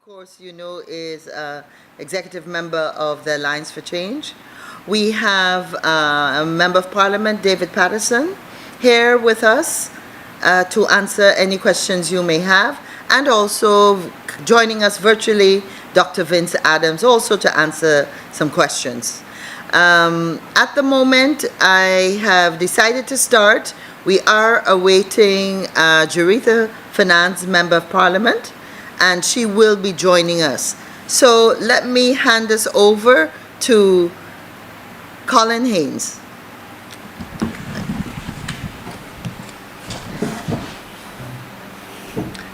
course, you know, is executive member of the Alliance for Change. We have a member of Parliament, David Patterson, here with us to answer any questions you may have, and also joining us virtually, Dr. Vince Adams, also to answer some questions. At the moment, I have decided to start. We are awaiting Jaretha Fernandez, Member of Parliament, and she will be joining us. So let me hand this over to Colin Haynes.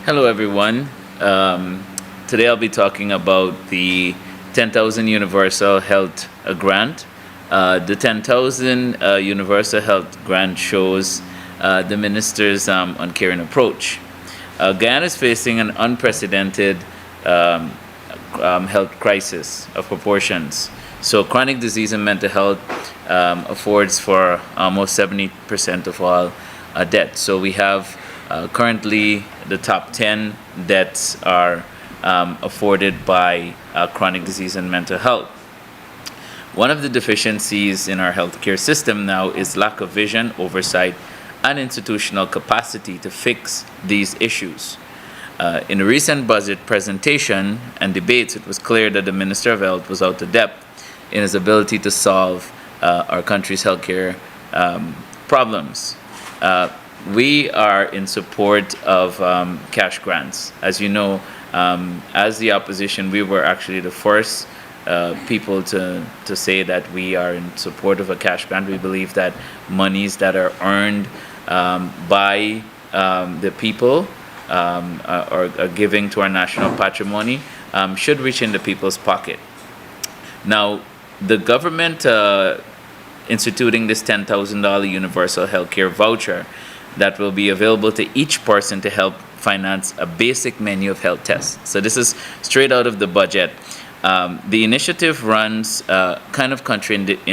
Hello, everyone. Today I'll be talking about the 10,000 Universal Health Grant. The 10,000 Universal Health Grant shows the minister's uncaring approach. Guyana is facing an unprecedented health crisis of proportions. So chronic disease and mental health affords for almost 70% of all deaths. So we have currently the top 10 deaths are afforded by chronic disease and mental health. One of the deficiencies in our healthcare system now is lack of vision, oversight, and institutional capacity to fix these issues. In a recent budget presentation and debates, it was clear that the Minister of Health was out of depth in his ability to solve our country's healthcare problems. We are in support of cash grants. As you know, as the opposition, we were actually the first people to say that we are in support of a cash grant. We believe that monies that are earned by the people or giving to our national patrimony should reach in the people's pocket. Now, the government instituting this $10,000 universal healthcare voucher that will be available to each person to help finance a basic menu of health tests. So this is straight out of the budget. The initiative runs kind of contradiction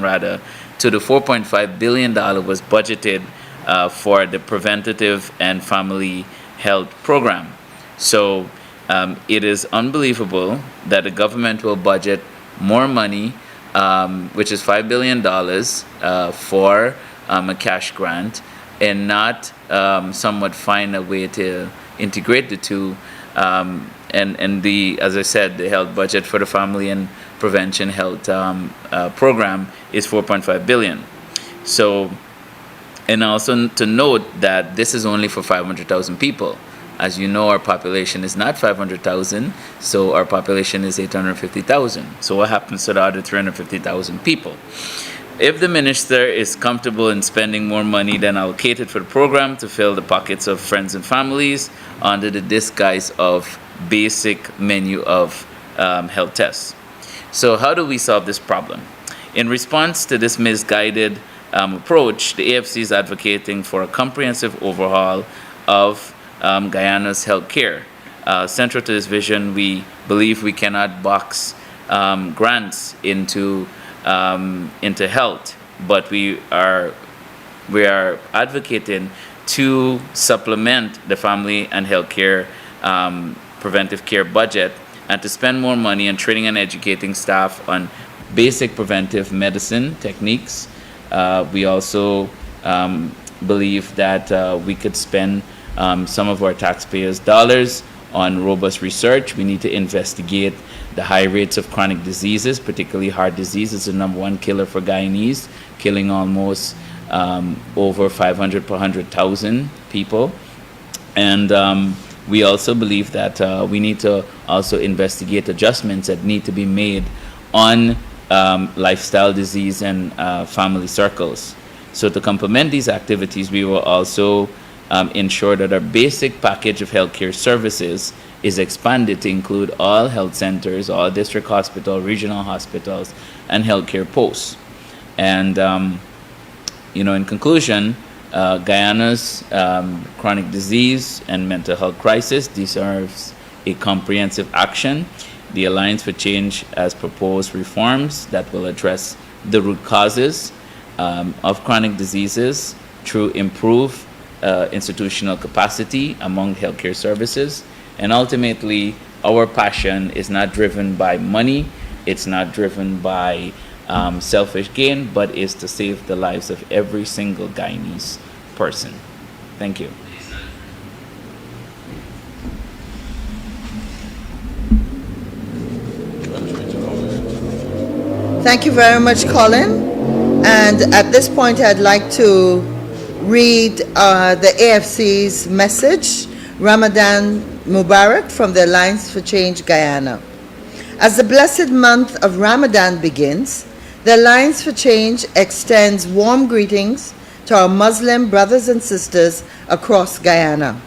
rather to the $4.5 billion was budgeted for the preventative and family health program. So it is unbelievable that the government will budget more money, which is $5 billion for a cash grant, and not somewhat find a way to integrate the two. And as I said, the health budget for the family and prevention health program is $4.5 billion. So, and also to note that this is only for 500,000 people. As you know, our population is not 500,000, so our population is 850,000. So what happens to the other 350,000 people? If the minister is comfortable in spending more money than allocated for the program to fill the pockets of friends and families under the disguise of basic menu of health tests. So how do we solve this problem? In response to this misguided approach, the AFC is advocating for a comprehensive overhaul of Guyana's healthcare. Central to this vision, we believe we cannot box grants into health, but we are advocating to supplement the family and healthcare preventive care budget and to spend more money on training and educating staff on basic preventive medicine techniques. We also believe that we could spend some of our taxpayers' dollars on robust research. We need to investigate the high rates of chronic diseases, particularly heart disease. It's the number one killer for Guyanese, killing almost over 500 per 100,000 people. And we also believe that we need to also investigate adjustments that need to be made on lifestyle disease and family circles. So to complement these activities, we will also ensure that our basic package of healthcare services is expanded to include all health centers, all district hospitals, regional hospitals, and healthcare posts. And, in conclusion, Guyana's chronic disease and mental health crisis deserves a comprehensive action. The Alliance for Change has proposed reforms that will address the root causes of chronic diseases through improved institutional capacity among healthcare services, And ultimately, our passion is not driven by money, it's not driven by selfish gain, but is to save the lives of every single Guyanese person. Thank you. Thank you very much, Colin. And at this point, I'd like to read the AFC's message, Ramadan Mubarak, from the Alliance for Change Guyana. As the blessed month of Ramadan begins, the Alliance for Change extends warm greetings to our Muslim brothers and sisters across Guyana.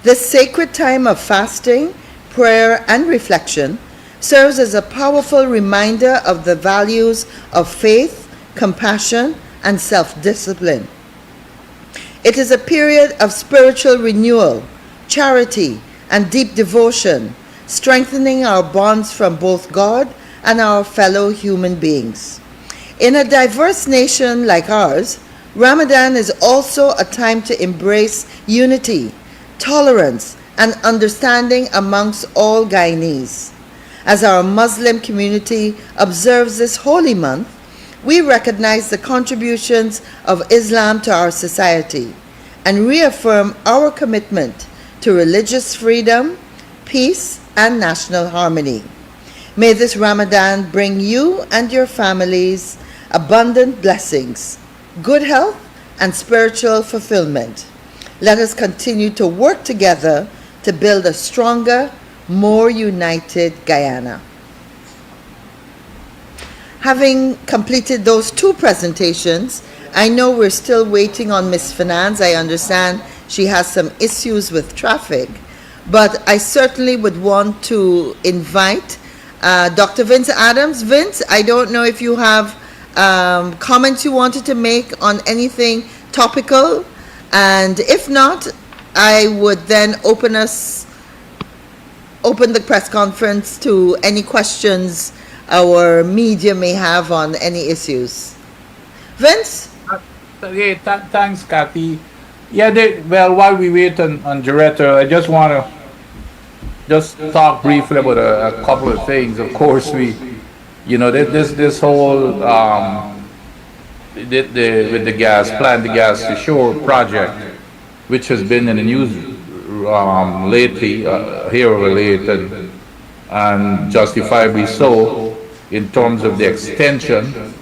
This sacred time of fasting, prayer, and reflection serves as a powerful reminder of the values of faith, compassion, and self-discipline. It is a period of spiritual renewal, charity, and deep devotion, strengthening our bonds from both God and our fellow human beings. In a diverse nation like ours, Ramadan is also a time to embrace unity, tolerance, and understanding amongst all Guyanese. As our Muslim community observes this holy month, we recognize the contributions of Islam to our society and reaffirm our commitment to religious freedom, peace, and national harmony. May this Ramadan bring you and your families abundant blessings, good health, and spiritual fulfillment. Let us continue to work together to build a stronger, more united Guyana. Having completed those two presentations, I know we're still waiting on Ms. Finance. I understand she has some issues with traffic, but I certainly would want to invite Dr. Vince Adams. Vince, I don't know if you have comments you wanted to make on anything topical, and if not, I would then open the press conference to any questions our media may have on any issues. Vince? Thanks, Kathy. Yeah, well, while we wait on Director, I just want to just talk briefly about a couple of things. Of course, this whole with the gas to shore project, which has been in the news lately, here over late, and justifiably so, in terms of the extension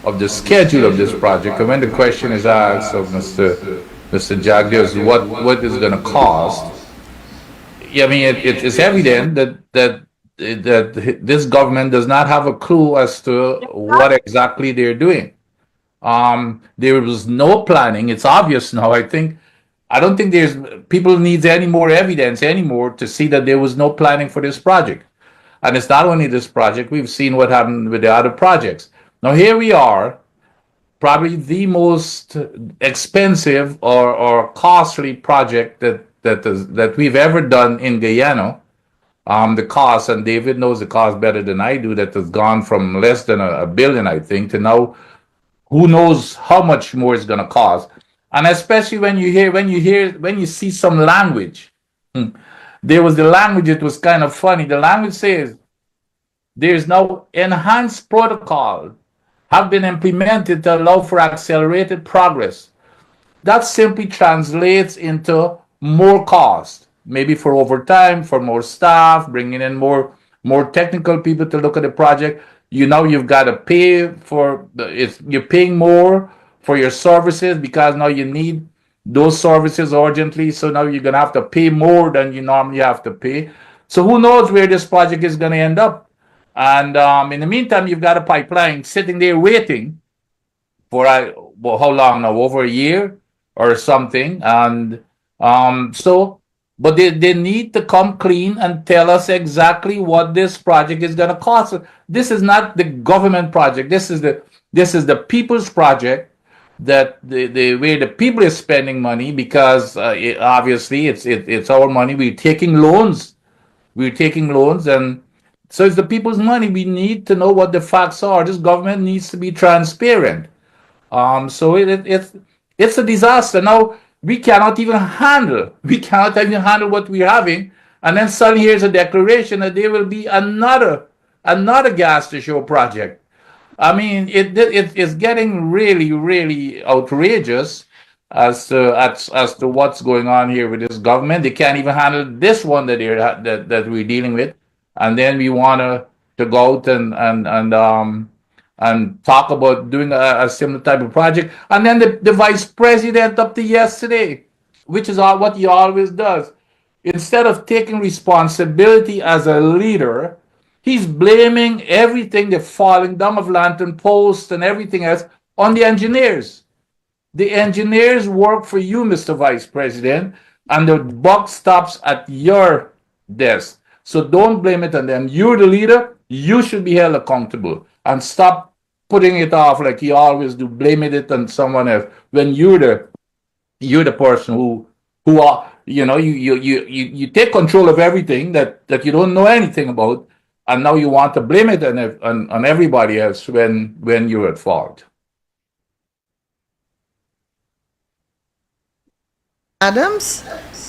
of the schedule of this project. And when the question is asked of Mr. Jagdias, what is going to cost? I mean, it's evident that this government does not have a clue as to what exactly they're doing. There was no planning. It's obvious now. I don't think people needs any more evidence anymore to see that there was no planning for this project. And it's not only this project. We've seen what happened with the other projects. Now here we are, probably the most expensive or costly project that we've ever done in Guyana. The cost, and David knows the cost better than I do, that has gone from less than a billion, I think, to now who knows how much more it's going to cost. And especially when you see some language. There was the language, it was kind of funny. The language says there's now enhanced protocol have been implemented to allow for accelerated progress. That simply translates into more cost, maybe for overtime, for more staff, bringing in more technical people to look at the project. You've got to pay you're paying more for your services because now you need those services urgently. So now you're going to have to pay more than you normally have to pay. So who knows where this project is going to end up? And in the meantime, you've got a pipeline sitting there waiting for how long now? Over a year or something. And but they need to come clean and tell us exactly what this project is going to cost. This is not the government project. This is the people's project. That the way the people is spending money, because obviously it's our money. We're taking loans, and so it's the people's money. We need to know what the facts are. This government needs to be transparent. So it's a disaster now. We cannot even handle what we're having, And then suddenly here's a declaration that there will be another gas to show project. I mean, it's getting really, really outrageous as to what's going on here with this government. They can't even handle this one that we're dealing with, and then we want to go out and talk about doing a similar type of project. And then the vice president up to yesterday, which is what he always does, instead of taking responsibility as a leader, he's blaming everything, the falling down of lantern posts and everything else, on the engineers. The engineers work for you, Mr. Vice President, and the buck stops at your desk. So don't blame it on them. You're the leader. You should be held accountable, and stop putting it off like you always do, blaming it on someone else when you're the person who are, you take control of everything that you don't know anything about, and now you want to blame it on everybody else when you're at fault. Adams,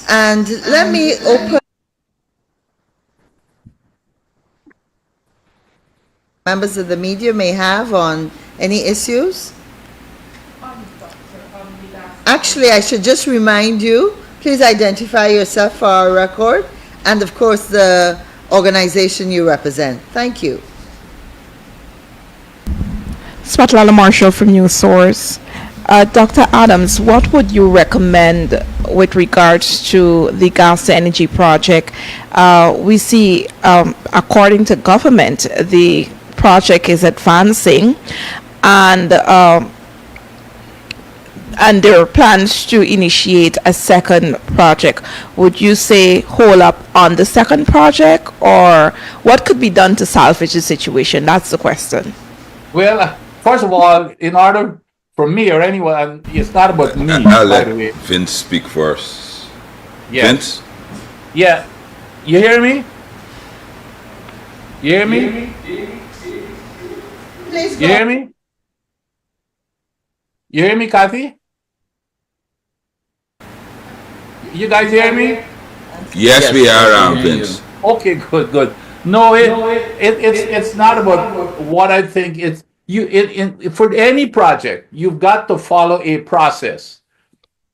and let me open members of the media may have on any issues. Actually, I should just remind you, please identify yourself for our record, and of course the organization you represent. Thank you. Spatlala Marshall from News Source. Dr. Adams, what would you recommend with regards to the gas to energy project? We see, according to government, the project is advancing, and there are plans to initiate a second project. Would you say hold up on the second project, or what could be done to salvage the situation? That's the question. Well, first of all, in order for me or anyone, it's not about me, I'll by let the way. Vince speak first. Yeah. Vince? Yeah. You hear me? You hear me? Please You hear me? You hear me, Kathy? You guys hear me? Yes, we are, Vince. Okay, good. No, it's not about what I think. It's for any project, you've got to follow a process.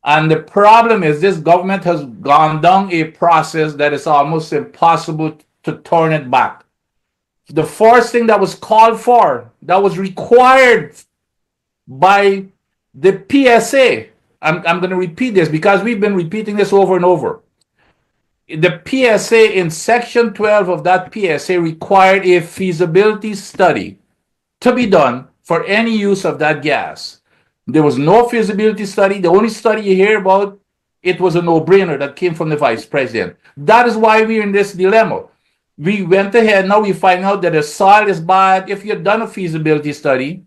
And the problem is this government has gone down a process that is almost impossible to turn it back. The first thing that was called for, that was required by the PSA, I'm going to repeat this because we've been repeating this over and over. The PSA in section 12 of that PSA required a feasibility study to be done for any use of that gas. There was no feasibility study. The only study you hear about, it was a no-brainer that came from the vice president. That is why we're in this dilemma. We went ahead, now we find out that the soil is bad. If you had done a feasibility study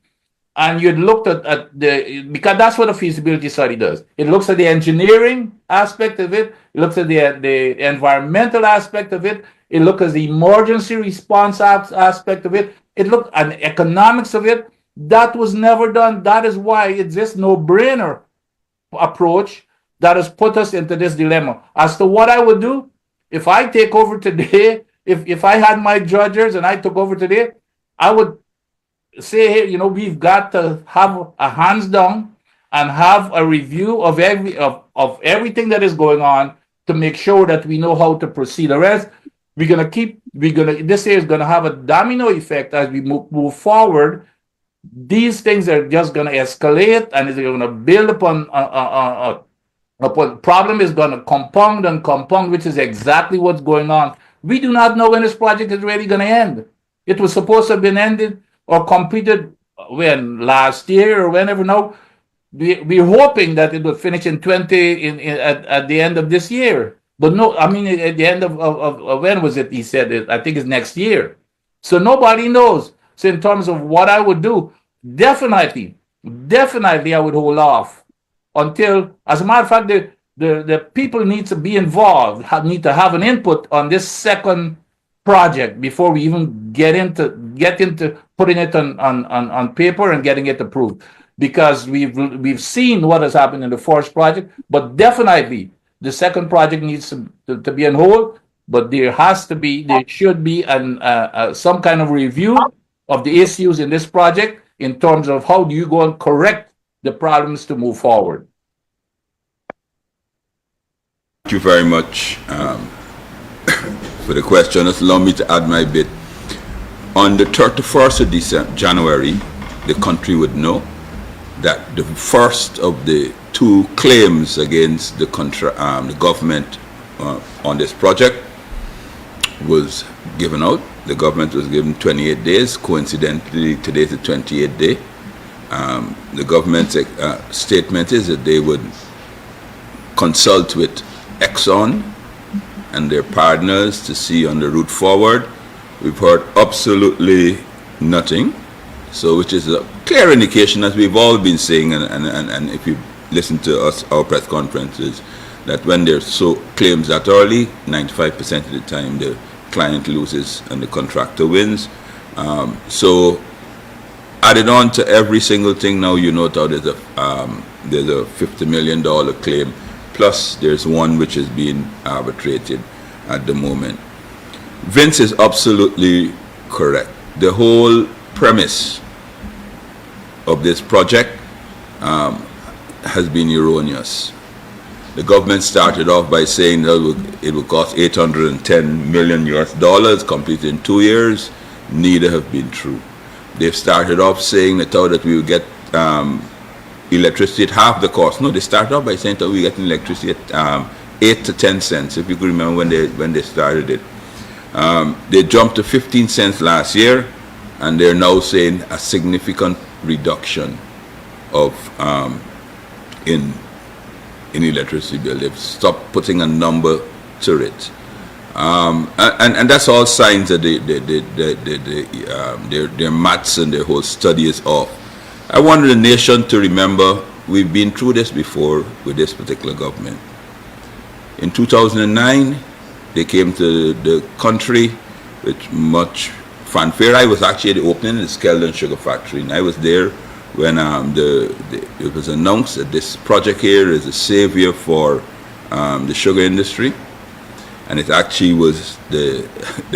and you'd looked at because that's what a feasibility study does. It looks at the engineering aspect of it. It looks at the environmental aspect of it. It looks at the emergency response aspect of it. It looked at the economics of it. That was never done. That is why it's this no-brainer approach that has put us into this dilemma. As to what I would do, if I take over today, if I had my judges and I took over today, I would say, hey, we've got to have a hands down and have a review of everything that is going on to make sure that we know how to proceed. The rest, this year is gonna have a domino effect as we move forward. These things are just gonna escalate, and it's gonna build upon problem is gonna compound, which is exactly what's going on. We do not know when this project is really gonna end. It was supposed to have been ended or completed last year or whenever. Now we're hoping that it will finish at the end of this year. But no, I mean at the end of when was it? He said it. I think it's next year. So nobody knows. So in terms of what I would do, definitely I would hold off until, as a matter of fact, the people need to be involved, need to have an input on this second project before we even get into putting it on paper and getting it approved. Because we've seen what has happened in the first project, but definitely the second project needs to be on hold but there should be some kind of review of the issues in this project in terms of how do you go and correct the problems to move forward. Thank you very much for the question. Just allow me to add my bit. On the 31st of January, the country would know that the first of the two claims against the government on this project was given out. The government was given 28 days. Coincidentally, today is the 28th day. The government's statement is that they would consult with Exxon and their partners to see on the route forward. We've heard absolutely nothing, so which is a clear indication, as we've all been saying, and if you listen to our press conferences, that when there's claims that early, 95% of the time the client loses and the contractor wins. So added on to every single thing now, you note how there's a $50 million claim, plus there's one which is being arbitrated at the moment. Vince is absolutely correct. The whole premise of this project has been erroneous. The government started off by saying that it would cost $810 million US, completed in 2 years. Neither have been true. They've started off saying that we would get electricity at half the cost. No, they started off by saying that we get electricity at 8 to 10 cents, if you could remember when they started it. They jumped to 15 cents last year, and they're now saying a significant reduction of in electricity bill. They've stopped putting a number to it, and that's all signs that their maths and their whole study is off. I wanted the nation to remember we've been through this before with this particular government. In 2009, they came to the country with much fanfare. I was actually at the opening of the Skeldon Sugar Factory, and I was there when it was announced that this project here is a savior for the sugar industry, and it actually was the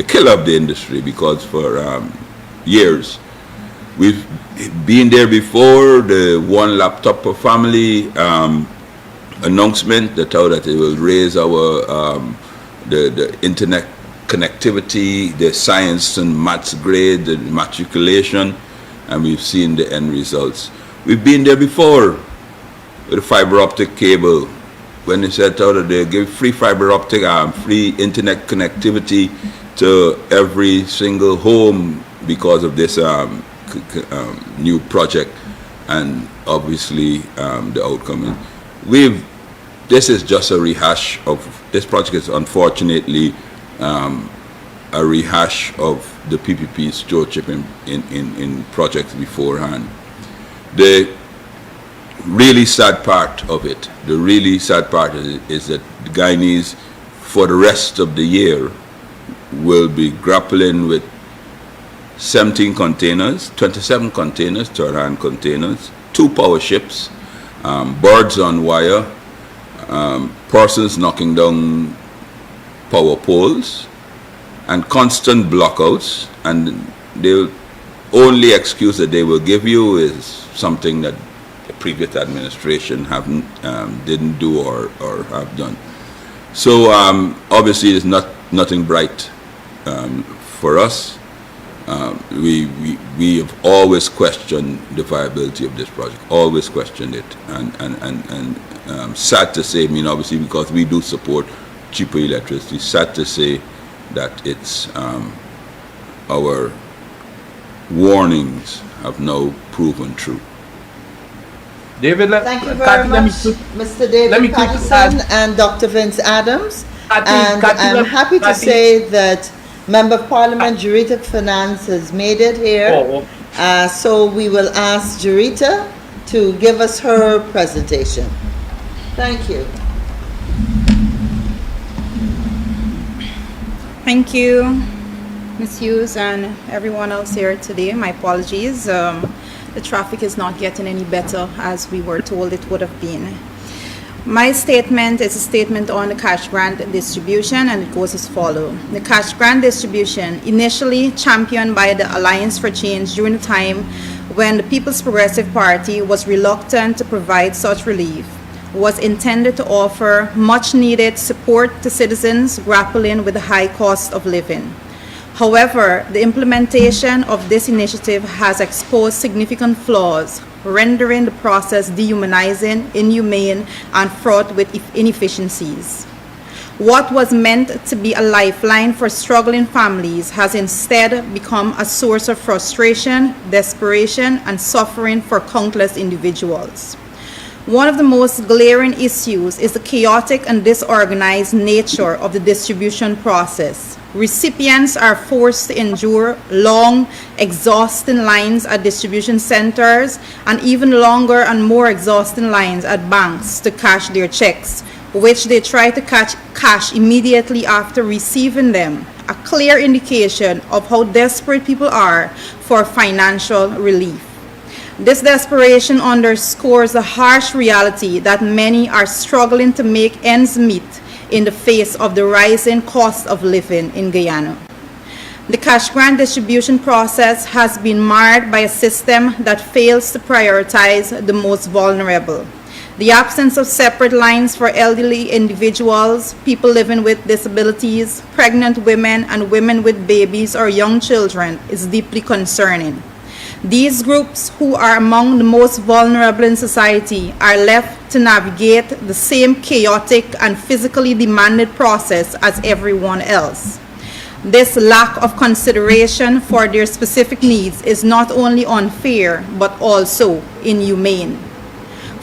killer of the industry, because for years we've been there before. The one laptop per family announcement that it will raise our the internet connectivity, the science and maths grade, the matriculation, and we've seen the end results. We've been there before with the fiber optic cable, when they said that they give free fiber optic, free internet connectivity to every single home because of this new project, and obviously the outcome. This is just a rehash of, this project is unfortunately a rehash of the PPP stewardship in projects beforehand. The really sad part of it, is that the Guyanese for the rest of the year will be grappling with 17 containers, 27 containers, third-hand containers, 2 power ships, birds on wire, persons knocking down power poles, and constant blockouts. And the only excuse that they will give you is something that the previous administration didn't do or have done. So obviously there's nothing bright for us. We have always questioned the viability of this project, always questioned it, and sad to say, obviously because we do support cheaper electricity, sad to say that it's our warnings have now proven true. David, Thank you very much, Mr. David Patterson and Dr. Vince Adams. And I'm happy to say that Member of Parliament Jurita Finance has made it here. So we will ask Jurita to give us her presentation. Thank you. Thank you, Ms. Hughes, and everyone else here today. My apologies. The traffic is not getting any better as we were told it would have been. My statement is a statement on the cash grant distribution, and it goes as follows. The cash grant distribution, initially championed by the Alliance for Change during the time when the People's Progressive Party was reluctant to provide such relief, was intended to offer much-needed support to citizens grappling with the high cost of living. However, the implementation of this initiative has exposed significant flaws, rendering the process dehumanizing, inhumane, and fraught with inefficiencies. What was meant to be a lifeline for struggling families has instead become a source of frustration, desperation, and suffering for countless individuals. One of the most glaring issues is the chaotic and disorganized nature of the distribution process. Recipients are forced to endure long, exhausting lines at distribution centers and even longer and more exhausting lines at banks to cash their checks, which they try to cash immediately after receiving them, a clear indication of how desperate people are for financial relief. This desperation underscores the harsh reality that many are struggling to make ends meet in the face of the rising cost of living in Guyana. The cash grant distribution process has been marred by a system that fails to prioritize the most vulnerable. The absence of separate lines for elderly individuals, people living with disabilities, pregnant women, and women with babies or young children is deeply concerning. These groups, who are among the most vulnerable in society, are left to navigate the same chaotic and physically demanded process as everyone else. This lack of consideration for their specific needs is not only unfair, but also inhumane.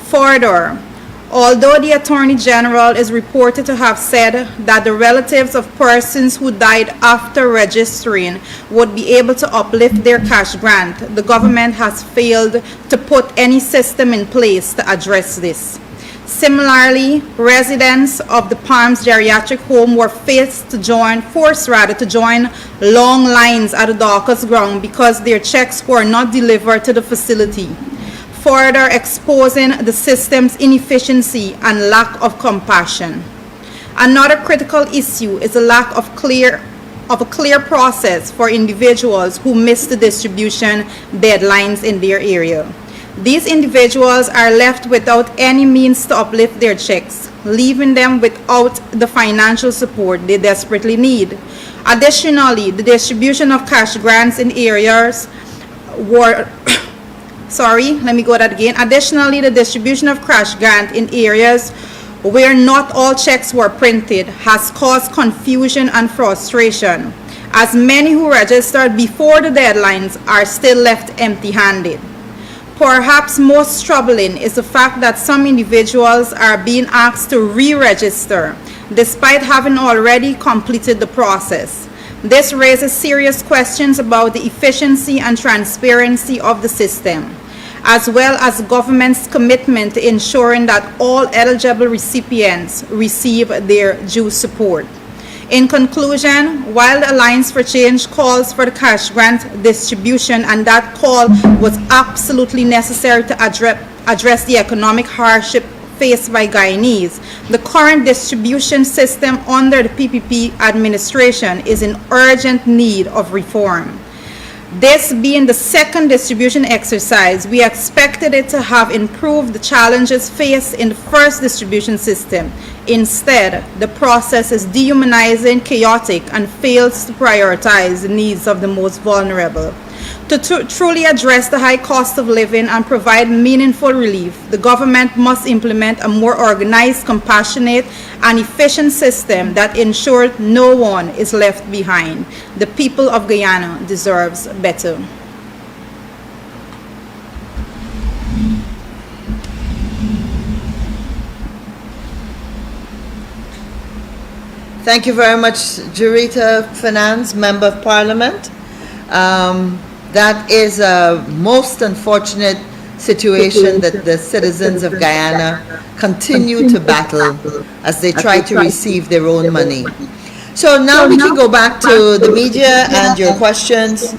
Further, although the Attorney General is reported to have said that the relatives of persons who died after registering would be able to uplift their cash grant, the government has failed to put any system in place to address this. Similarly, residents of the Palms Geriatric Home were forced to join long lines at the Dorcas ground because their checks were not delivered to the facility, further exposing the system's inefficiency and lack of compassion. Another critical issue is the lack of a clear process for individuals who miss the distribution deadlines in their area. These individuals are left without any means to uplift their checks, leaving them without the financial support they desperately need. Additionally, the distribution of cash grants in areas were Additionally, the distribution of cash grant in areas where not all checks were printed has caused confusion and frustration, as many who registered before the deadlines are still left empty-handed. Perhaps most troubling is the fact that some individuals are being asked to re-register despite having already completed the process. This raises serious questions about the efficiency and transparency of the system, as well as government's commitment to ensuring that all eligible recipients receive their due support. In conclusion, while the Alliance for Change calls for the cash grant distribution, and that call was absolutely necessary to address the economic hardship faced by Guyanese, the current distribution system under the PPP administration is in urgent need of reform. This being the second distribution exercise, we expected it to have improved the challenges faced in the first distribution system. Instead, the process is dehumanizing, chaotic, and fails to prioritize the needs of the most vulnerable. To truly address the high cost of living and provide meaningful relief, the government must implement a more organized, compassionate, and efficient system that ensures no one is left behind. The people of Guyana deserves better. Thank you very much, Jarita Finance, Member of Parliament. That is a most unfortunate situation that the citizens of Guyana continue to battle as they try to receive their own money. So now we can go back to the media and your questions.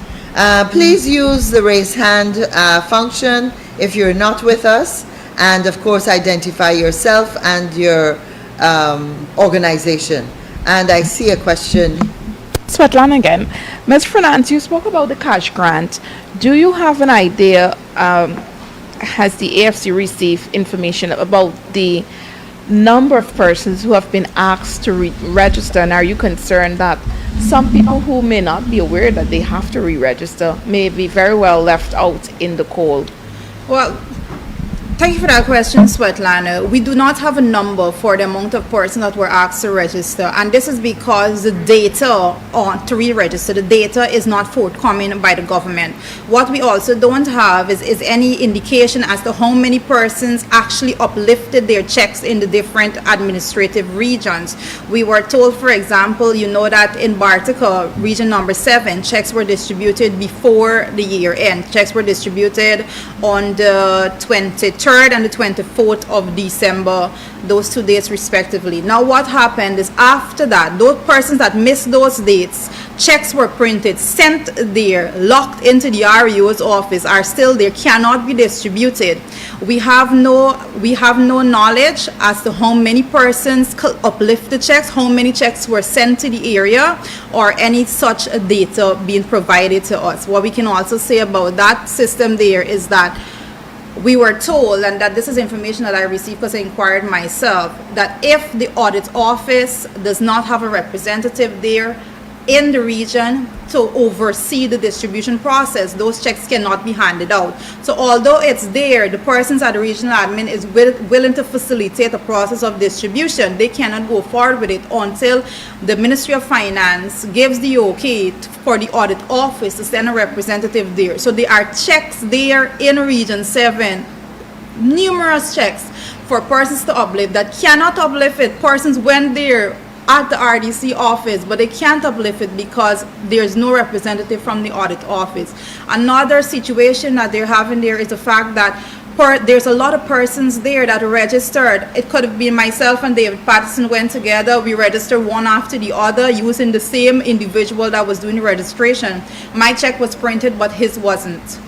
Please use the raise hand function if you're not with us, and of course identify yourself and your organization. And I see a question. Svetlana again. Ms. Fernandez, you spoke about the cash grant. Do you have an idea, has the AFC received information about the number of persons who have been asked to register, and are you concerned that some people who may not be aware that they have to re-register may be very well left out in the cold? Well, thank you for that question, Svetlana. We do not have a number for the amount of persons that were asked to register, and this is because the data to re-register, the data is not forthcoming by the government. What we also don't have is any indication as to how many persons actually uplifted their checks in the different administrative regions. We were told, for example, you know that in Bartica, region number 7, checks were distributed before the year end. Checks were distributed on the 23rd and the 24th of December, those 2 dates respectively. Now what happened is after that, those persons that missed those dates, checks were printed, sent there, locked into the REO's office, are still there, cannot be distributed. We have no knowledge as to how many persons uplifted checks, how many checks were sent to the area, or any such data being provided to us. What we can also say about that system there is that we were told, and that this is information that I received because I inquired myself, that if the audit office does not have a representative there in the region to oversee the distribution process, those checks cannot be handed out. So although it's there, the persons at the regional admin is willing to facilitate the process of distribution, they cannot go forward with it until the Ministry of Finance gives the okay for the audit office to send a representative there. So there are checks there in Region 7, numerous checks for persons to uplift that cannot uplift it. Persons went there at the RDC office, but they can't uplift it because there's no representative from the audit office. Another situation that they're having there is the fact that there's a lot of persons there that registered. It could have been myself and David Patterson went together. We registered one after the other using the same individual that was doing the registration. My check was printed, but his wasn't.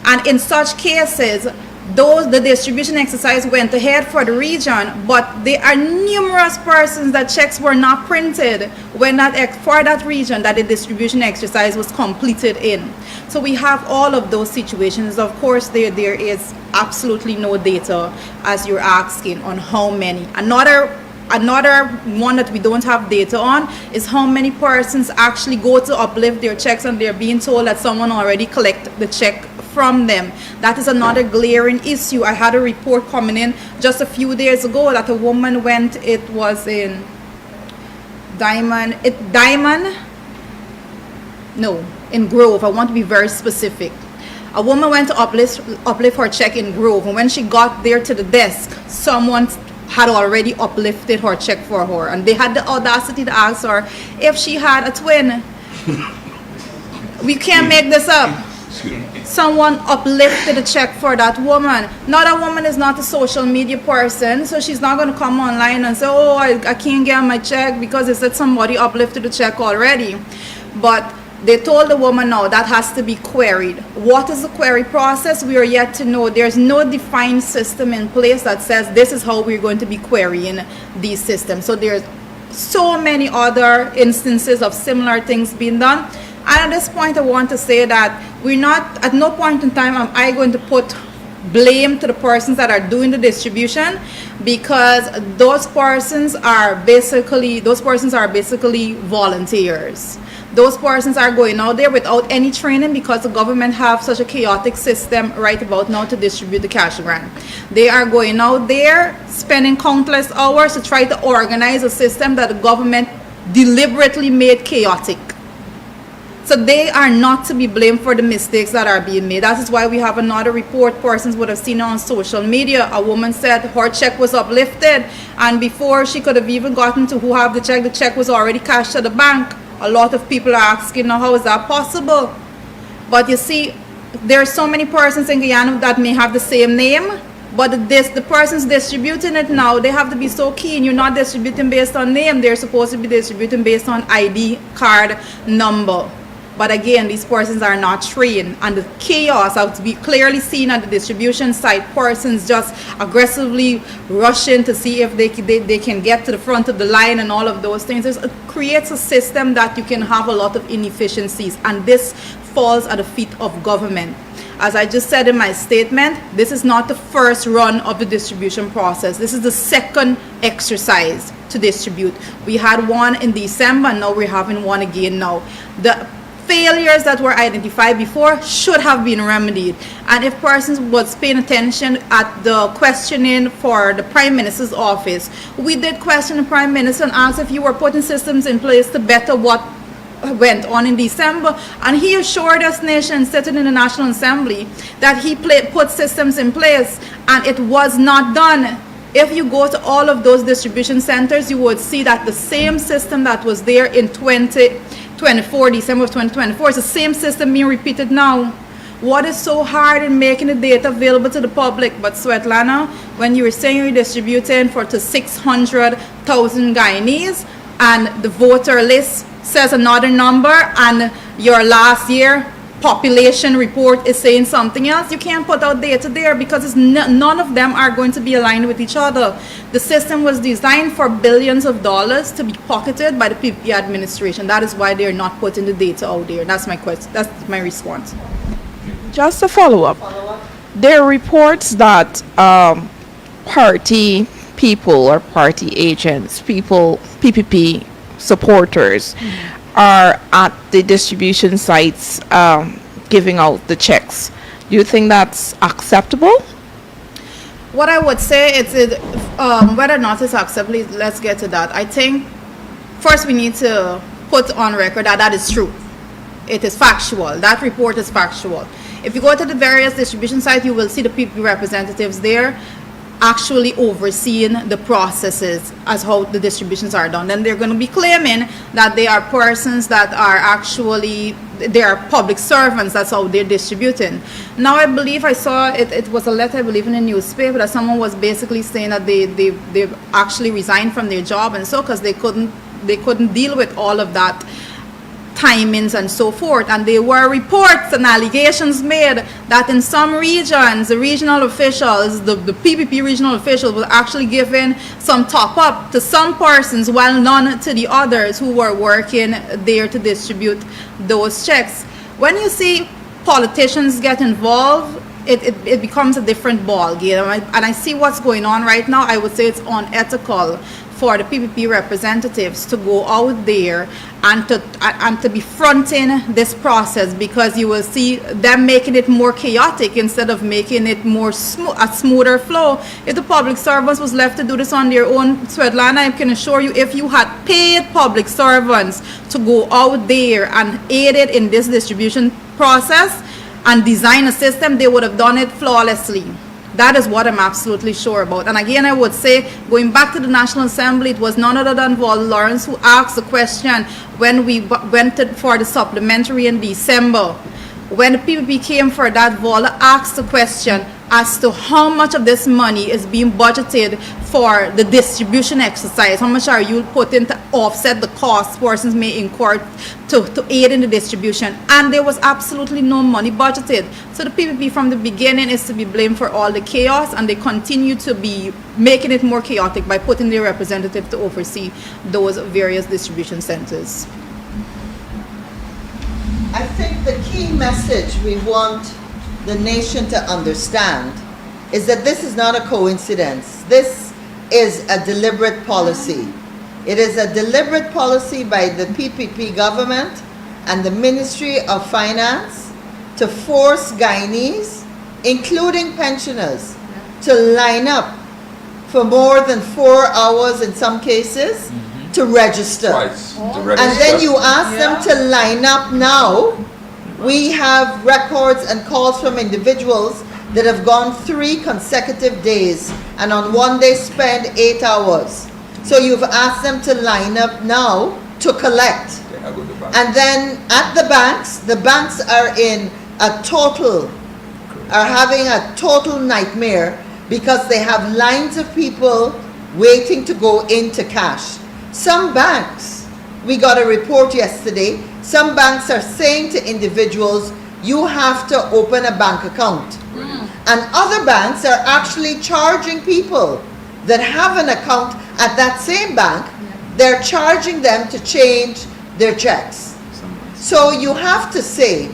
And in such cases, the distribution exercise went ahead for the region, but there are numerous persons that checks were not printed when for that region that the distribution exercise was completed in. So we have all of those situations. Of course, there is absolutely no data, as you're asking, on how many. Another one that we don't have data on is how many persons actually go to uplift their checks and they're being told that someone already collected the check from them. That is another glaring issue. I had a report coming in just a few days ago that a woman went, it was in in Grove. I want to be very specific. A woman went to uplift her check in Grove, and when she got there to the desk, someone had already uplifted her check for her, and they had the audacity to ask her if she had a twin. We can't make this up. Someone uplifted a check for that woman. Now that woman is not a social media person, so she's not going to come online and say, oh, I can't get my check because it said somebody uplifted the check already. But they told the woman, no, that has to be queried. What is the query process? We are yet to know. There's no defined system in place that says this is how we're going to be querying these systems. So there's so many other instances of similar things being done. And at this point, I want to say that we're not, at no point in time am I going to put blame to the persons that are doing the distribution, because those persons are basically volunteers. Those persons are going out there without any training because the government have such a chaotic system right about now to distribute the cash grant. They are going out there spending countless hours to try to organize a system that the government deliberately made chaotic. So they are not to be blamed for the mistakes that are being made. That is why we have another report. Persons would have seen it on social media. A woman said her check was uplifted, and before she could have even gotten to who have the check was already cashed to the bank. A lot of people are asking now, how is that possible? But you see, there are so many persons in Guyana that may have the same name, but the persons distributing it now, they have to be so keen. You're not distributing based on name. They're supposed to be distributing based on ID card number. But again, these persons are not trained, and the chaos has to be clearly seen at the distribution site. Persons just aggressively rushing to see if they can get to the front of the line and all of those things. It creates a system that you can have a lot of inefficiencies, and this falls at the feet of government. As I just said in my statement, this is not the first run of the distribution process. This is the second exercise to distribute. We had one in December, now we're having one again now. The failures that were identified before should have been remedied. And if persons was paying attention at the questioning for the Prime Minister's office, we did question the Prime Minister and asked if you were putting systems in place to better what went on in December, and he assured us, nation sitting in the National Assembly, that he put systems in place, and it was not done. If you go to all of those distribution centers, you would see that the same system that was there in 2024, December of 2024, is the same system being repeated now. What is so hard in making the data available to the public? But Svetlana, when you were saying you're distributing to 600,000 Guyanese, and the voter list says another number, and your last year population report is saying something else, you can't put out data there because none of them are going to be aligned with each other. The system was designed for billions of dollars to be pocketed by the PPP administration. That is why they're not putting the data out there. That's my question. That's my response. Just a follow-up. There are reports that party people or party agents, PPP supporters, are at the distribution sites giving out the checks. Do you think that's acceptable? What I would say is whether or not it's acceptable, let's get to that. I think first we need to put on record that that is true. It is factual. That report is factual. If you go to the various distribution sites, you will see the PPP representatives there actually overseeing the processes as how the distributions are done. Then they're going to be claiming that they are persons that are actually, they are public servants, that's how they're distributing. Now I believe I saw, it was a letter I believe in a newspaper, that someone was basically saying that they actually resigned from their job and so, because they couldn't deal with all of that timings and so forth. And there were reports and allegations made that in some regions, the regional officials, the PPP regional officials, were actually giving some top up to some persons while none to the others who were working there to distribute those checks. When you see politicians get involved, it becomes a different ball game. And I see what's going on right now. I would say it's unethical for the PPP representatives to go out there and to be fronting this process, because you will see them making it more chaotic instead of making it more a smoother flow. If the public servants was left to do this on their own, Svetlana, I can assure you, if you had paid public servants to go out there and aid it in this distribution process and design a system, they would have done it flawlessly. That is what I'm absolutely sure about. And again, I would say, going back to the National Assembly, it was none other than Val Lawrence who asked the question when we went for the supplementary in December. When the PPP came for that, Val asked the question as to how much of this money is being budgeted for the distribution exercise. How much are you putting to offset the costs persons may incur to aid in the distribution? And there was absolutely no money budgeted. So the PPP from the beginning is to be blamed for all the chaos, and they continue to be making it more chaotic by putting their representative to oversee those various distribution centers. I think the key message we want the nation to understand is that this is not a coincidence. This is a deliberate policy. It is a deliberate policy by the PPP government and the Ministry of Finance to force Guyanese, including pensioners, to line up for more than 4 hours in some cases to register. Twice to register. And then you ask them to line up now. We have records and calls from individuals that have gone 3 consecutive days and on one day spend 8 hours. So you've asked them to line up now to collect. And then at the banks are having a total nightmare because they have lines of people waiting to go into cash. Some banks, we got a report yesterday, Some banks are saying to individuals, you have to open a bank account. And other banks are actually charging people that have an account at that same bank. They're charging them to change their checks. So you have to say,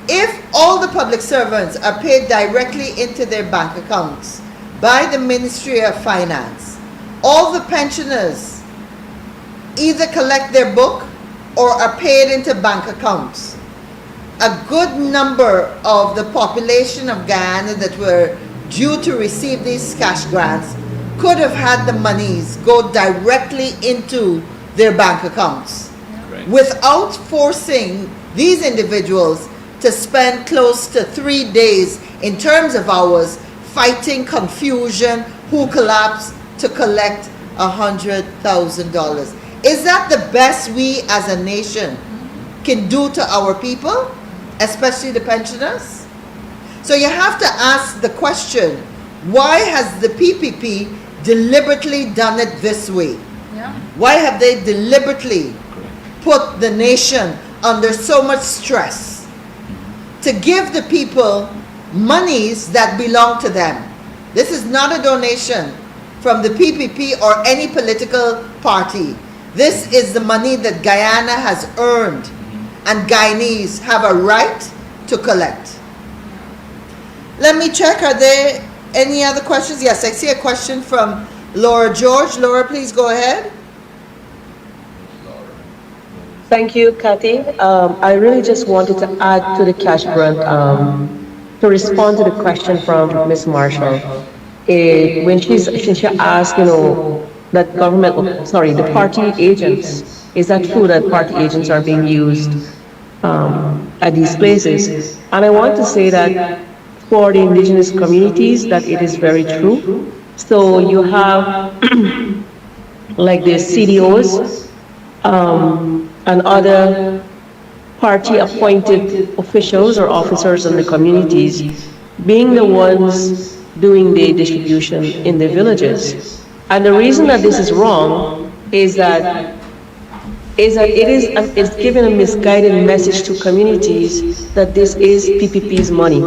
if all the public servants are paid directly into their bank accounts by the Ministry of Finance, all the pensioners either collect their book or are paid into bank accounts. A good number of the population of Guyana that were due to receive these cash grants could have had the monies go directly into their bank accounts, Right. without forcing these individuals to spend close to 3 days in terms of hours fighting confusion, who collapsed, to collect $100,000. Is that the best we as a nation can do to our people, especially the pensioners? So you have to ask the question, why has the PPP deliberately done it this way? Why have they deliberately put the nation under so much stress to give the people monies that belong to them? This is not a donation from the PPP or any political party. This is the money that Guyana has earned, and Guyanese have a right to collect. Let me check, are there any other questions? Yes, I see a question from Laura George. Laura, please go ahead. Thank you, Kathy. I really just wanted to add to the cash grant, to respond to the question from Ms. Marshall. When she asked, that the party agents, is that true that party agents are being used at these places? And I want to say that for the indigenous communities, that it is very true. So you have like the CDOs, and other party-appointed officials or officers in the communities being the ones doing the distribution in the villages. And the reason that this is wrong is that it's giving a misguided message to communities that this is PPP's money.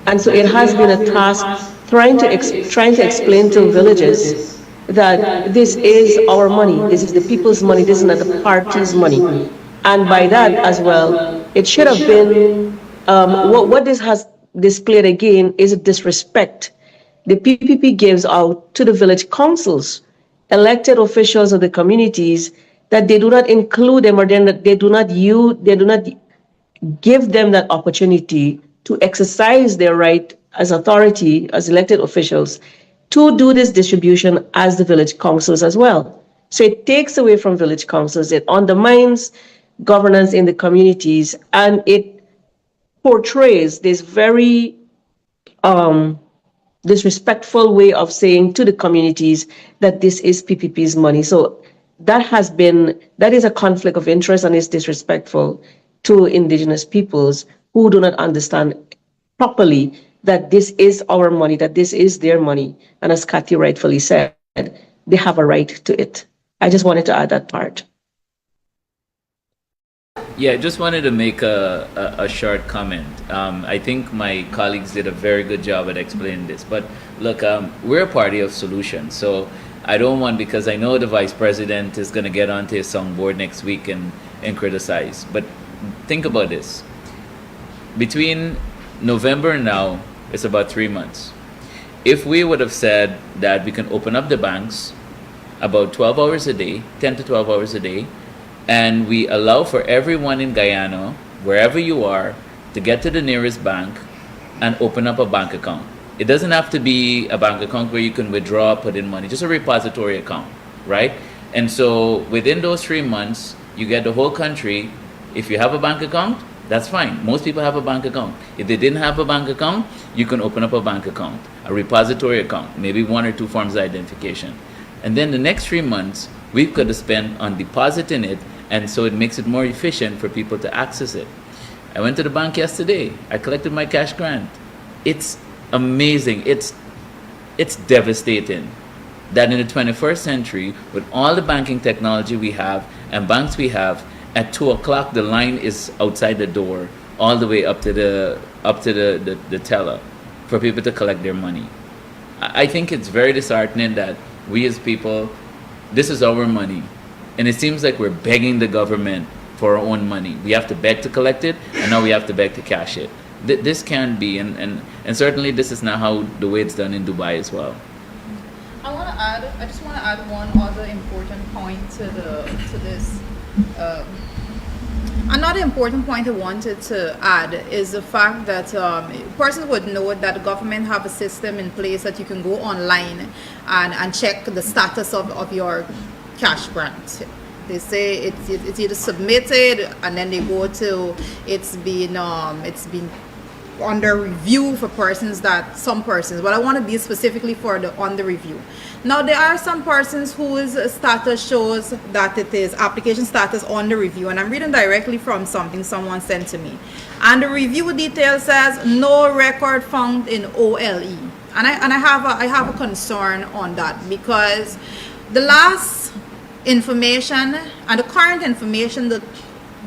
And so it has been a task trying to explain to villages that this is our money, this is the people's money, this is not the party's money. And by that as well, it should have been, what this has displayed again is a disrespect the PPP gives out to the village councils, elected officials of the communities, that they do not include them, or they do not give them that opportunity to exercise their right as authority, as elected officials, to do this distribution as the village councils as well. So it takes away from village councils, it undermines governance in the communities, and it portrays this very disrespectful way of saying to the communities that this is PPP's money. So that is a conflict of interest, and is disrespectful to indigenous peoples who do not understand properly that this is our money, that this is their money. And as Kathy rightfully said, they have a right to it. I just wanted to add that part. Yeah, I just wanted to make a short comment. I think my colleagues did a very good job at explaining this. But look, we're a party of solutions. So I don't want, because I know the vice president is going to get onto his songboard next week and criticize. But think about this. Between November and now, it's about 3 months. If we would have said that we can open up the banks about 12 hours a day, 10 to 12 hours a day, and we allow for everyone in Guyana, wherever you are, to get to the nearest bank and open up a bank account. It doesn't have to be a bank account where you can withdraw, put in money, just a repository account, right? And so within those 3 months, you get the whole country. If you have a bank account, that's fine. Most people have a bank account. If they didn't have a bank account, you can open up a bank account, a repository account, maybe 1 or 2 forms of identification. And then the next 3 months, we've got to spend on depositing it, and so it makes it more efficient for people to access it. I went to the bank yesterday. I collected my cash grant. It's amazing. It's devastating that in the 21st century, with all the banking technology we have and banks we have, at 2 o'clock the line is outside the door all the way up to the teller for people to collect their money. I think it's very disheartening that we as people, this is our money, and it seems like we're begging the government for our own money. We have to beg to collect it, and now we have to beg to cash it. This can't be, and certainly this is not how the way it's done in Dubai as well. I just want to add one other important point to this. Another important point I wanted to add is the fact that persons would know that the government have a system in place that you can go online and check the status of your cash grant. They say it's either submitted, and then they go to it's been under review for some persons. But I want to deal specifically for the under review. Now, there are some persons whose status shows that it is application status under review, and I'm reading directly from something someone sent to me. And the review detail says no record found in OLE, and I have a concern on that, because the last information and the current information that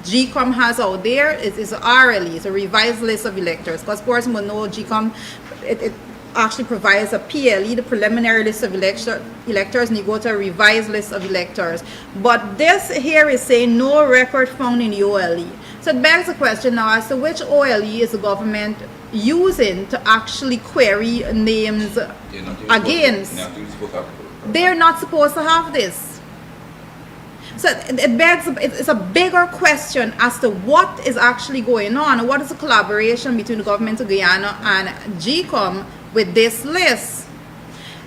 GCom has out there is RLE, it's a revised list of electors. Because person will know GCom, it actually provides a PLE, the preliminary list of electors, and you go to a revised list of electors. But this here is saying no record found in the OLE. So it begs the question now as to which OLE is the government using to actually query names against. They're not supposed to have this. So it begs, it's a bigger question as to what is actually going on. What is the collaboration between the government of Guyana and GCom with this list?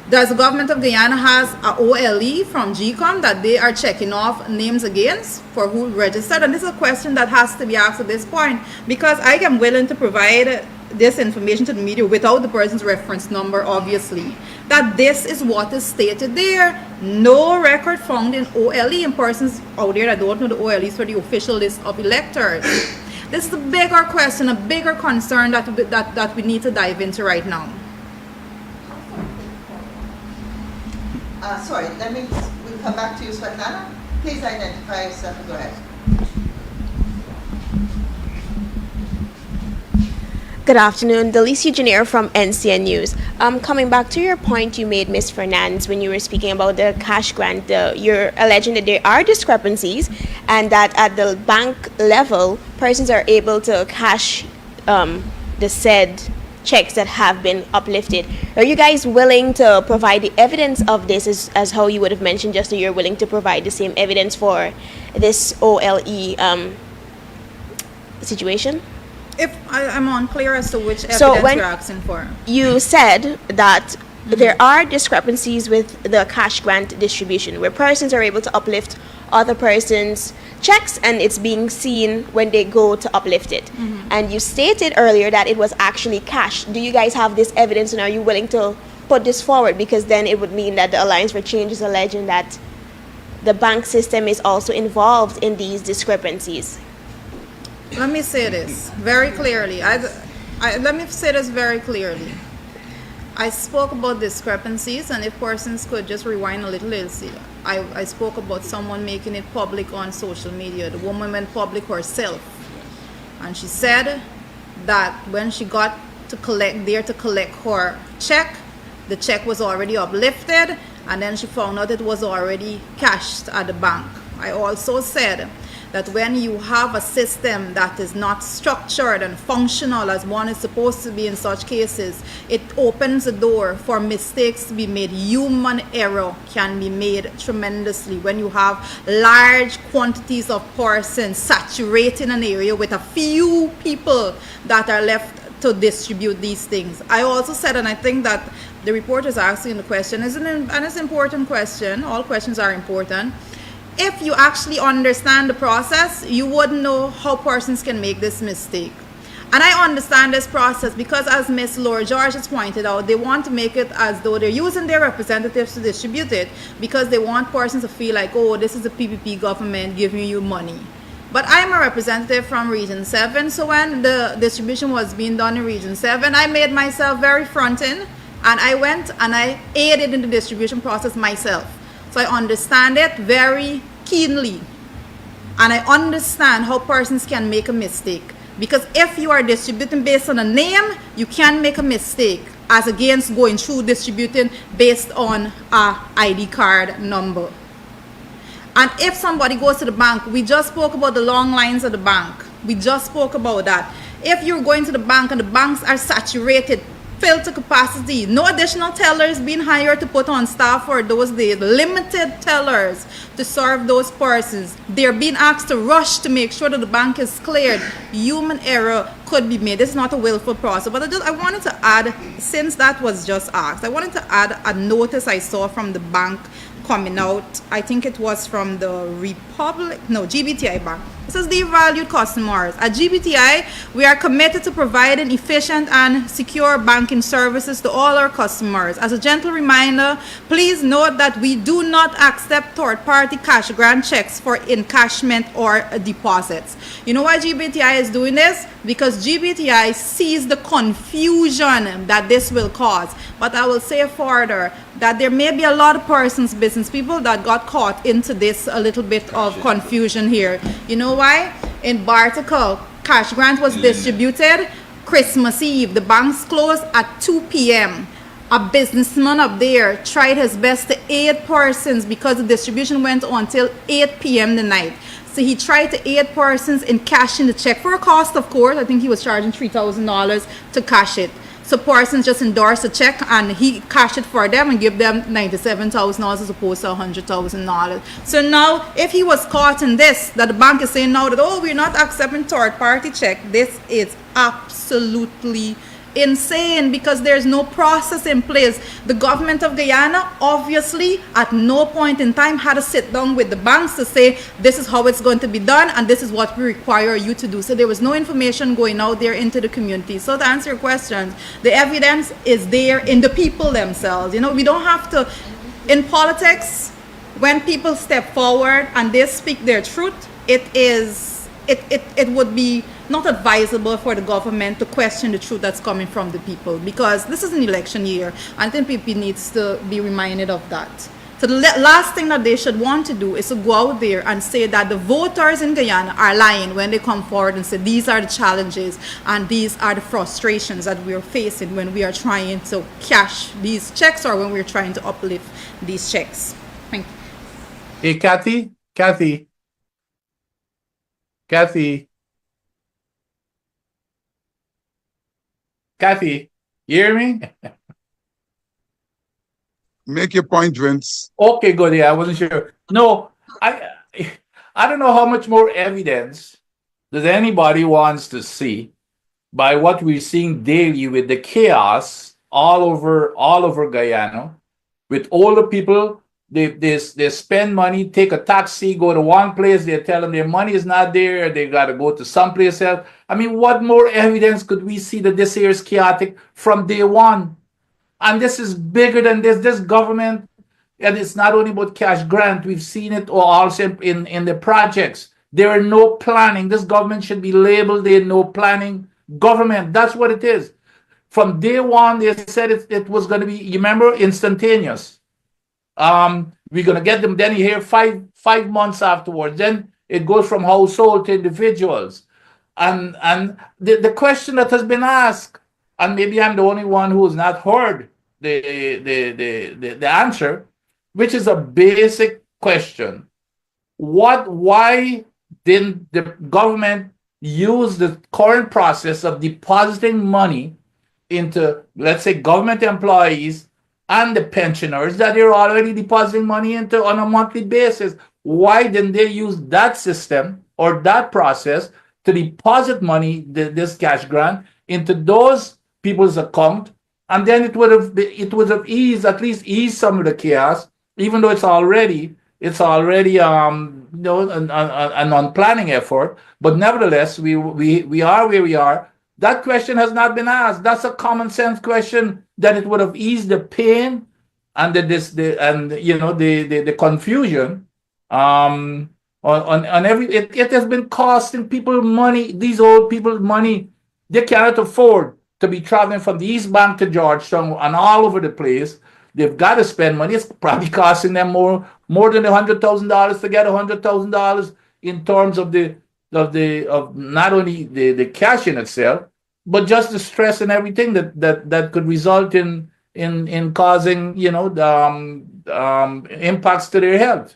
Does the government of Guyana has a OLE from GCom that they are checking off names against for who registered? And this is a question that has to be asked at this point, because I am willing to provide this information to the media without the person's reference number, obviously, that this is what is stated there. No record found in OLE, and persons out there that don't know the OLE is for the official list of electors. This is a bigger question, a bigger concern that we need to dive into right now. Sorry, we'll come back to you, Svetlana. Please identify yourself and go ahead. Good afternoon, Delicia Janier from NCN News. Coming back to your point you made, Ms. Fernandez, when you were speaking about the cash grant, you're alleging that there are discrepancies and that at the bank level, persons are able to cash the said checks that have been uplifted. Are you guys willing to provide the evidence of this as how you would have mentioned just that you're willing to provide the same evidence for this OLE situation? If I'm unclear as to which evidence you're asking for. You said that there are discrepancies with the cash grant distribution where persons are able to uplift other persons' checks and it's being seen when they go to uplift it. And you stated earlier that it was actually cash. Do you guys have this evidence, and are you willing to put this forward? Because then it would mean that the Alliance for Change is alleging that the bank system is also involved in these discrepancies. Let me say this very clearly. Let me say this very clearly. I spoke about discrepancies, and if persons could just rewind a little, they'll see. I spoke about someone making it public on social media. The woman went public herself, and she said that when she got to collect her check, the check was already uplifted, and then she found out it was already cashed at the bank. I also said that when you have a system that is not structured and functional as one is supposed to be in such cases, it opens the door for mistakes to be made. Human error can be made tremendously when you have large quantities of persons saturating an area with a few people that are left to distribute these things. I also said, and I think that the reporter is asking the question, and it's an important question, all questions are important. If you actually understand the process, you would know how persons can make this mistake. And I understand this process because, as Ms. Laura George has pointed out, they want to make it as though they're using their representatives to distribute it because they want persons to feel like, oh, this is the PPP government giving you money. But I'm a representative from Region 7, so when the distribution was being done in Region 7, I made myself very front-end, and I went and I aided in the distribution process myself. So I understand it very keenly. And I understand how persons can make a mistake. Because if you are distributing based on a name, you can make a mistake as against going through distributing based on a ID card number. And if somebody goes to the bank, we just spoke about the long lines at the bank. We just spoke about that. If you're going to the bank and the banks are saturated, filled to capacity, no additional tellers being hired to put on staff for those days, limited tellers to serve those persons. They're being asked to rush to make sure that the bank is cleared. Human error could be made. This is not a willful process. But I wanted to add, since that was just asked, I wanted to add a notice I saw from the bank coming out. I think it was from the GBTI Bank. It says, dear valued customers, at GBTI, we are committed to providing efficient and secure banking services to all our customers. As a gentle reminder, please note that we do not accept third-party cash grant checks for encashment or deposits. You know why GBTI is doing this? Because GBTI sees the confusion that this will cause. But I will say further that there may be a lot of persons, business people, that got caught into this a little bit of confusion here. You know why? In Barticle, cash grant was distributed Christmas Eve. The banks closed at 2 p.m. A businessman up there tried his best to aid persons because the distribution went on till 8 p.m. the night. So he tried to aid persons in cashing the check for a cost, of course. I think he was charging $3,000 to cash it. So persons just endorsed the check and he cashed it for them and give them $97,000 as opposed to $100,000. So now, if he was caught in this, that the bank is saying now that, oh, we're not accepting third-party check, this is absolutely insane because there's no process in place. The government of Guyana obviously at no point in time had to sit down with the banks to say this is how it's going to be done and this is what we require you to do. So there was no information going out there into the community. So to answer your questions, the evidence is there in the people themselves. You know, we don't have to, in politics, when people step forward and they speak their truth, it would be not advisable for the government to question the truth that's coming from the people, because this is an election year and I think people needs to be reminded of that. So the last thing that they should want to do is to go out there and say that the voters in Guyana are lying when they come forward and say these are the challenges and these are the frustrations that we are facing when we are trying to cash these checks or when we're trying to uplift these checks. Thank you. Hey, Kathy. Kathy, you hear me? Make your point, Vince. Okay, good. Yeah, I wasn't sure. No, I don't know how much more evidence does anybody wants to see by what we're seeing daily with the chaos all over Guyana, with older people. They spend money, take a taxi, go to one place, they tell them their money is not there, they got to go to someplace else. I mean, what more evidence could we see that this here is chaotic from day one? And this is bigger than this. This government, and it's not only about cash grant, we've seen it also in the projects. There are no planning. This government should be labeled a no planning government. That's what it is. From day one, they said it was going to be, you remember, instantaneous. We're gonna get them. Then you hear five months afterwards. Then it goes from household to individuals, and the question that has been asked, and maybe I'm the only one who has not heard the answer, which is a basic question: why didn't the government use the current process of depositing money into, let's say, government employees and the pensioners that they're already depositing money into on a monthly basis? Why didn't they use that system or that process to deposit money, this cash grant, into those people's account? And then it would have at least eased some of the chaos, even though it's already an non-planning effort. But nevertheless, we are where we are. That question has not been asked. That's a common sense question, that it would have eased the pain and the confusion on every. It has been costing people money. These old people money. They cannot afford to be traveling from the East Bank to Georgetown and all over the place. They've got to spend money. It's probably costing them more than $100,000 to get $100,000 in terms of of not only the cash in itself, but just the stress and everything that could result in causing impacts to their health.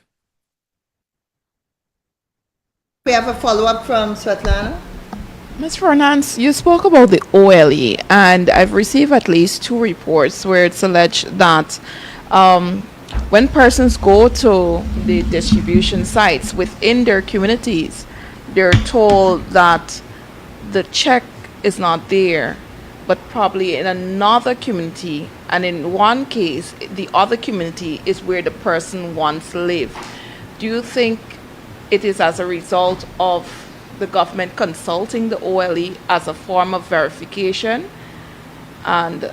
We have a follow-up from Svetlana. Ms. Fernandez, you spoke about the OLE, and I've received at least 2 reports where it's alleged that when persons go to the distribution sites within their communities, they're told that the check is not there, but probably in another community, and in one case, the other community is where the person once lived. Do you think it is as a result of the government consulting the OLE as a form of verification, and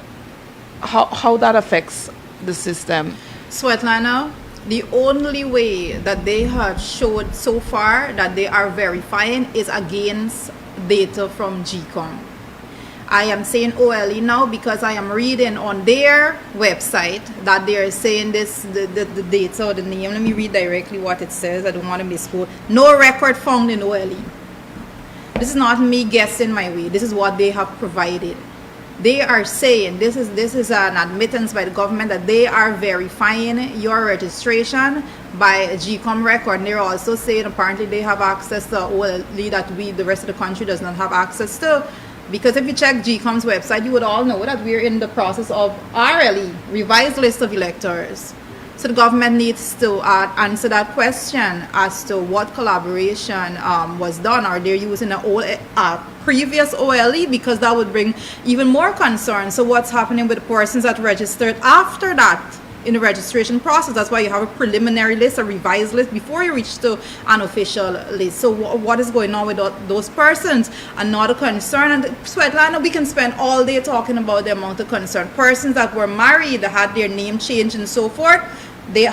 how that affects the system? Svetlana, the only way that they have showed so far that they are verifying is against data from GCom. I am saying OLE now because I am reading on their website that they are saying this, the data or the name. Let me read directly what it says. I don't want to misquote. No record found in OLE. This is not me guessing my way. This is what they have provided. They are saying, this is an admittance by the government that they are verifying your registration by a GCom record. And they're also saying apparently they have access to OLE that the rest of the country does not have access to. Because if you check GCom's website, you would all know that we're in the process of RLE, Revised List of Electors. So the government needs to answer that question as to what collaboration was done. Are they using a previous OLE? Because that would bring even more concern. So what's happening with the persons that registered after that in the registration process? That's why you have a preliminary list, a revised list, before you reach to an official list. So what is going on with those persons? Another concern, and Svetlana, we can spend all day talking about the amount of concern. Persons that were married, that had their name changed and so forth, they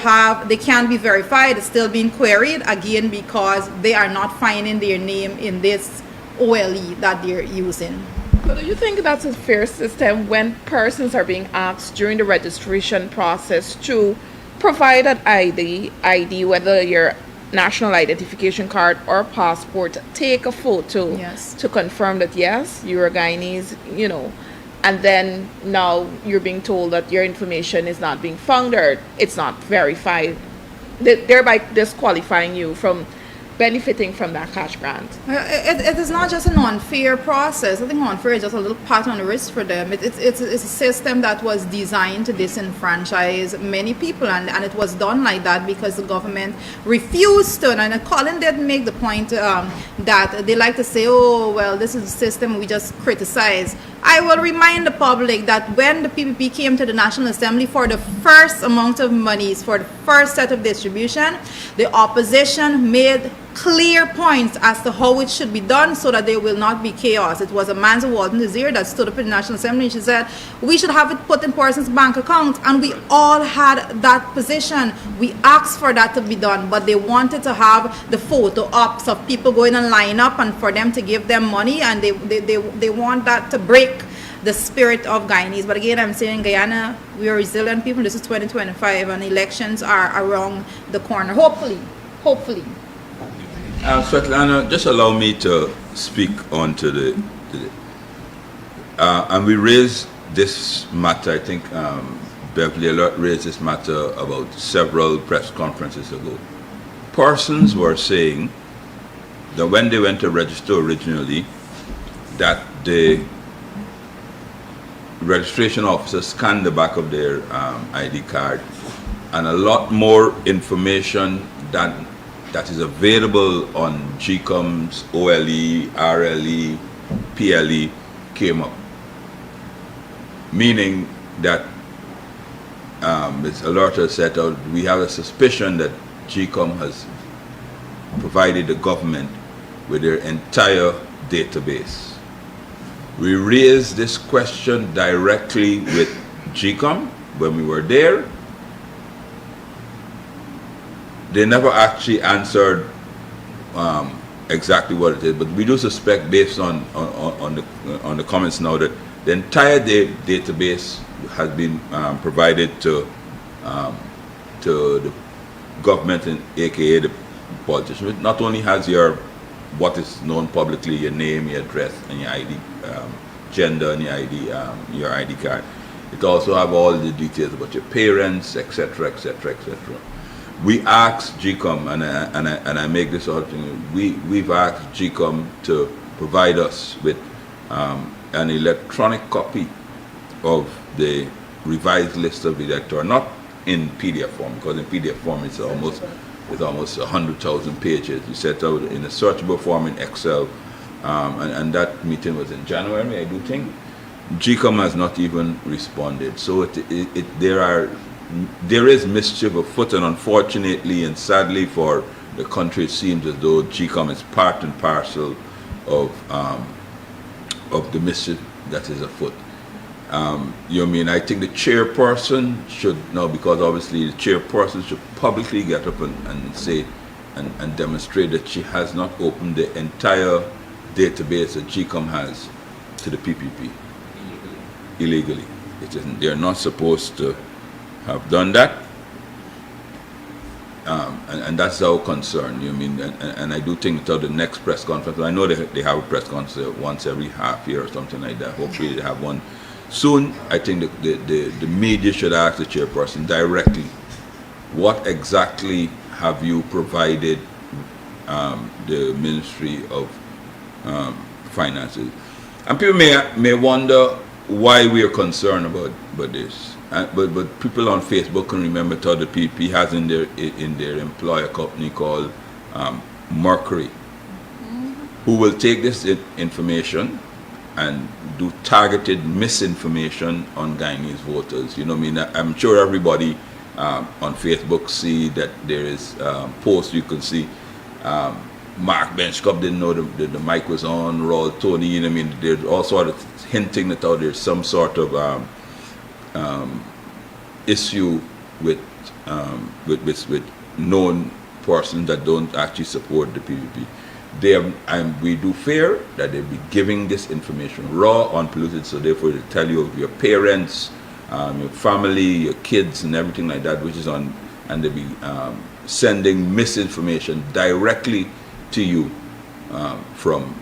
can't be verified. It's still being queried again because they are not finding their name in this OLE that they're using. So do you think that's a fair system when persons are being asked during the registration process to provide an ID, whether your national identification card or passport, take a photo to confirm that yes, you're a Guyanese, and then now you're being told that your information is not being found or it's not verified, thereby disqualifying you from benefiting from that cash grant? It is not just an unfair process. I think unfair is just a little pat on the wrist for them. It's a system that was designed to disenfranchise many people, and it was done like that because the government refused to. And Colin did make the point that they like to say, oh, well, this is a system we just criticize. I will remind the public that when the PPP came to the National Assembly for the first amount of monies, for the first set of distribution, the opposition made clear points as to how it should be done so that there will not be chaos. It was Amanza Walton Desir that stood up in the National Assembly and she said, we should have it put in persons' bank accounts, and we all had that position. We asked for that to be done, but they wanted to have the photo ops of people going and line up and for them to give them money, and they want that to break the spirit of Guyanese. But again, I'm saying Guyana, we are resilient people. This is 2025 and elections are around the corner. Hopefully. Svetlana, just allow me to speak on to the and we raised this matter, I think Beverly raised this matter about several press conferences ago. Persons were saying that when they went to register originally, that the registration officer scanned the back of their ID card, and a lot more information that is available on GCom's OLE, RLE, PLE came up. Meaning that Ms. Alerta set out, we have a suspicion that GCom has provided the government with their entire database. We raised this question directly with GCom when we were there. They never actually answered exactly what it is, but we do suspect, based on the comments now, that the entire database has been provided to the government, and aka the politician. It not only has your what is known publicly, your name, your address, and your ID, gender, and your ID card. It also have all the details about your parents, etc., etc., etc. We asked GCom, and I make this whole thing. We've asked GCom to provide us with an electronic copy of the revised list of the electorate, not in PDF form, because in PDF form it's almost 100,000 pages. We set out in a searchable form in Excel, and that meeting was in January, I do think. GCom has not even responded. So there is mischief afoot, and unfortunately and sadly for the country, it seems as though GCom is part and parcel of the mischief that is afoot. I think the chairperson should know, because obviously the chairperson should publicly get up and say and demonstrate that she has not opened the entire database that GCom has to the PPP illegally. They're not supposed to have done that, and that's our concern. And I do think that the next press conference, I know they have a press conference once every half year or something like that. Hopefully they have one soon. I think the media should ask the chairperson directly, what exactly have you provided the Ministry of Finances? And people may wonder why we are concerned about this. But people on Facebook can remember that the PPP has in their employer company called Mercury, who will take this information and do targeted misinformation on Guyanese voters. I'm sure everybody on Facebook see that there is posts you can see. Mark Benchcup didn't know the mic was on. Roll Tony, there's all sort of hinting that there's some sort of issue with known persons that don't actually support the PPP. We do fear that they'll be giving this information raw, unpolluted, so therefore they tell you of your parents, your family, your kids, and everything like that, which is on, and they'll be sending misinformation directly to you from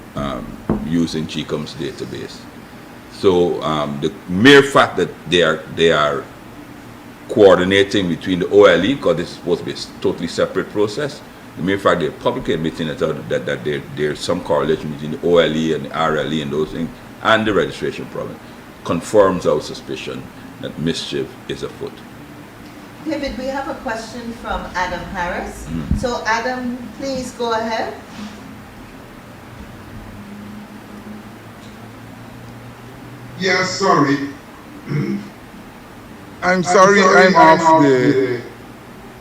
using GCom's database. So the mere fact that they are coordinating between the OLE, because it's supposed to be a totally separate process, the mere fact they're publicly admitting that there's some correlation between the OLE and the RLE and those things, and the registration problem, confirms our suspicion that mischief is afoot. David, we have a question from Adam Harris. So Adam, please go ahead. Yeah, sorry. I'm sorry I'm off the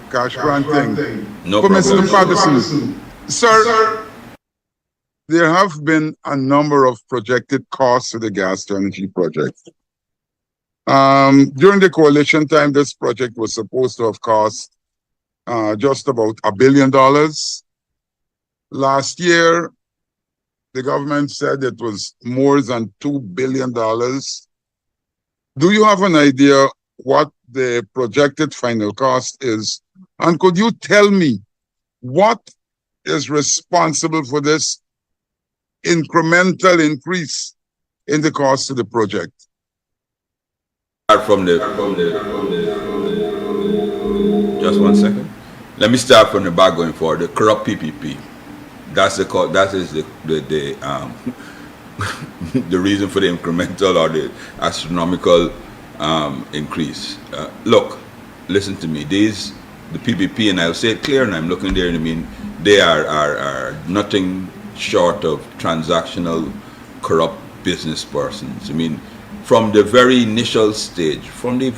cash grant thing. No But problem. Mr. Patterson, sir, there have been a number of projected costs for the gas to energy project. During the coalition time, this project was supposed to have cost just about $1 billion. Last year, the government said it was more than $2 billion. Do you have an idea what the projected final cost is? And could you tell me what is responsible for this incremental increase in the cost of the project? Just 1 second. Let me start from the back going forward. The corrupt PPP. That is the the reason for the incremental or the astronomical increase. Look, listen to me. The PPP, and I'll say it clear, and I'm looking there, they are nothing short of transactional, corrupt business persons. From the very initial stage, we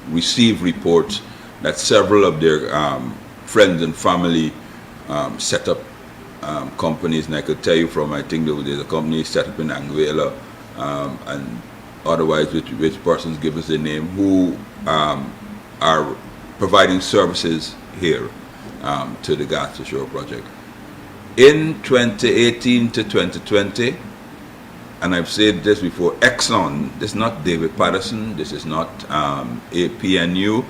receive reports that several of their friends and family set up companies, and I could tell you I think there's a company set up in Anguilla, and otherwise which persons give us the name, who are providing services here to the Gas to Shore project. In 2018 to 2020, and I've said this before, Exxon, this is not David Patterson, this is not APNU,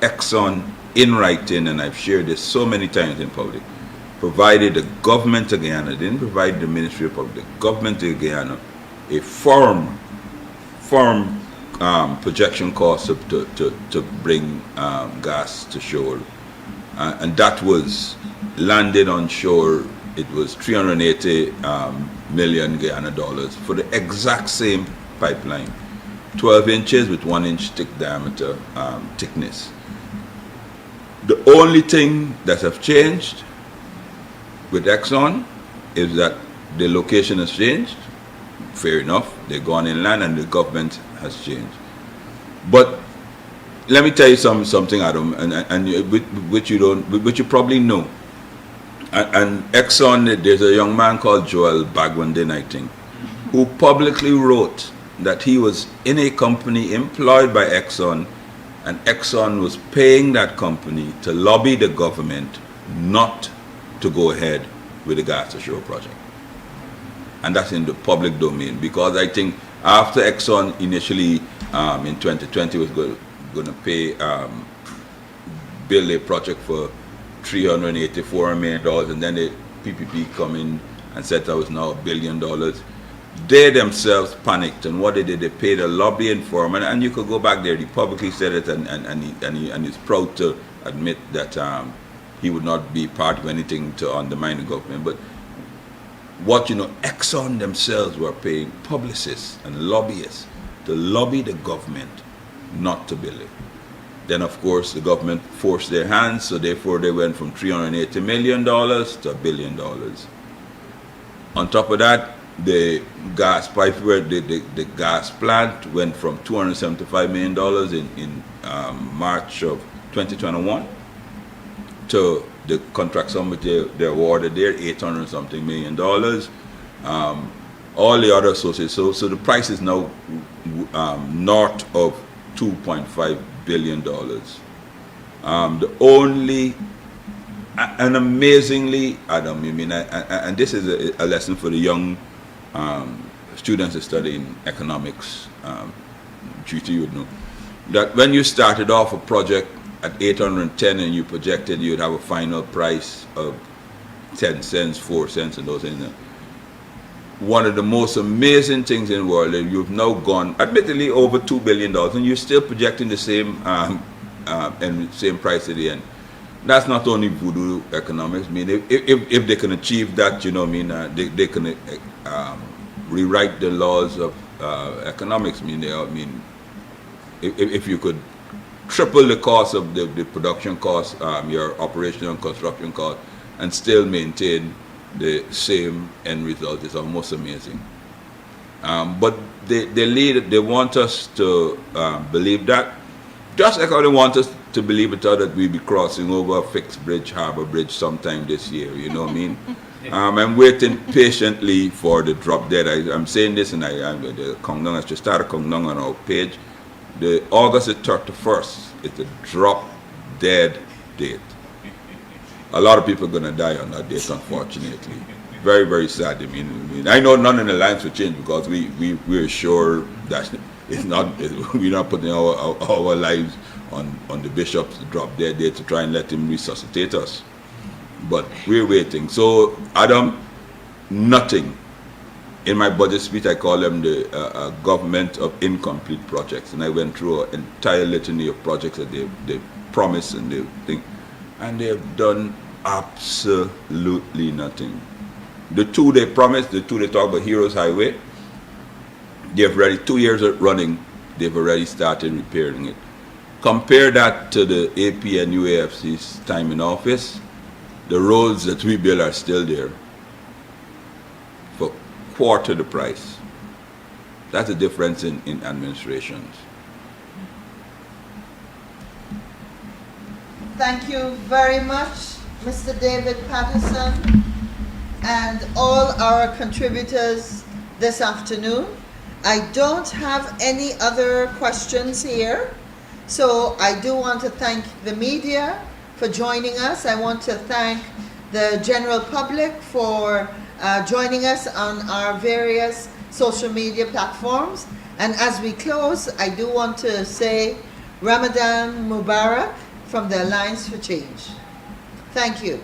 Exxon, in writing, and I've shared this so many times in public, provided the government of Guyana, didn't provide the Ministry of Public, the government of Guyana, a firm projection cost to bring gas to shore. And that was landed on shore. It was 380 million Guyana dollars for the exact same pipeline, 12 inches with 1 inch thick diameter thickness. The only thing that have changed with Exxon is that the location has changed. Fair enough, they've gone inland and the government has changed. But let me tell you something, Adam, and which you probably know. And Exxon, there's a young man called Joel Bagwandin, I think, who publicly wrote that he was in a company employed by Exxon, and Exxon was paying that company to lobby the government not to go ahead with the gas to shore project. And that's in the public domain, because I think after Exxon initially in 2020 was going to pay build a project for $384 million, and then the PPP come in and said that was now $1 billion. They themselves panicked, and what they did, they paid a lobbying firm, and you could go back there. He publicly said it, and he's proud to admit that he would not be part of anything to undermine the government. But Exxon themselves were paying publicists and lobbyists to lobby the government not to build it. Then, of course, the government forced their hands, so therefore they went from $380 million to $1 billion. On top of that, the gas pipe, the gas plant went from $275 million in March of 2021 to the contract sum which they awarded there, $800 something million. All the other sources, so the price is now north of $2.5 billion. The only, and amazingly, Adam, and this is a lesson for the young students that study in economics, GT, you would know, that when you started off a project at 810 and you projected you'd have a final price of 10 cents, 4 cents, and those things. One of the most amazing things in the world is you've now gone, admittedly, over $2 billion, and you're still projecting the same and same price at the end. That's not only voodoo economics. I mean, if they can achieve that, they can rewrite the laws of economics. If you could triple the cost of the production cost, your operational and construction cost, and still maintain the same end result, is almost amazing. But they want us to believe that, just like how they want us to believe it that we'll be crossing over a fixed bridge, Harbor Bridge, sometime this year. You know what I mean? I'm waiting patiently for the drop dead. I'm saying this, and the countdown has just started countdown on our page. The August the 31st is the drop dead date. A lot of people are going to die on that date, unfortunately. Very, very sad. I know none in the lines will change, because we're sure that it's not. We're not putting our lives on the bishop's drop dead date to try and let him resuscitate us. But we're waiting. So, Adam, nothing. In my budget speech, I call them the government of incomplete projects, and I went through an entire litany of projects that they promised and they think, and they have done absolutely nothing. The two they promised, the two they talk about, Heroes Highway, they've already 2 years running. They've already started repairing it. Compare that to the AP and UAFC's time in office. The roads that we build are still there for quarter the price. That's the difference in administrations. Thank you very much, Mr. David Patterson, and all our contributors this afternoon. I don't have any other questions here, so I do want to thank the media for joining us. I want to thank the general public for joining us on our various social media platforms. And as we close, I do want to say Ramadan Mubarak from the Alliance for Change. Thank you.